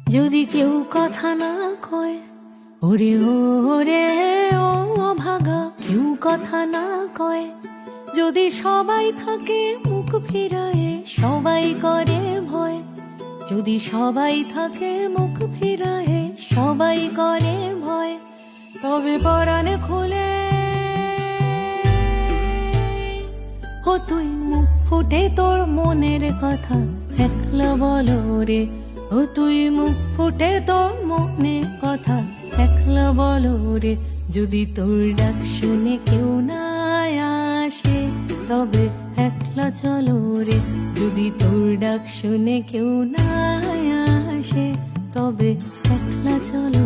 যদি কেউ কথা না কয়, ওরে ওরে ও ভাগা, কেউ কথা না কয়। যদি সবাই থাকে মুখ ফিরায়ে, সবাই করে ভয়। যদি সবাই থাকে মুখ ফিরায়ে, সবাই করে ভয়। তবে পরাণে খুলে ও তুই মুখ ফুটে তোর মনের কথা একলা বলো রে। ও তুই মুখ ফুটে তোর মনের কথা একলা বলো রে। যদি তোর ডাক শুনে কেউ না আসে, তবে একলা চলো রে। যদি তোর ডাক শুনে কেউ না আসে, তবে একলা চলো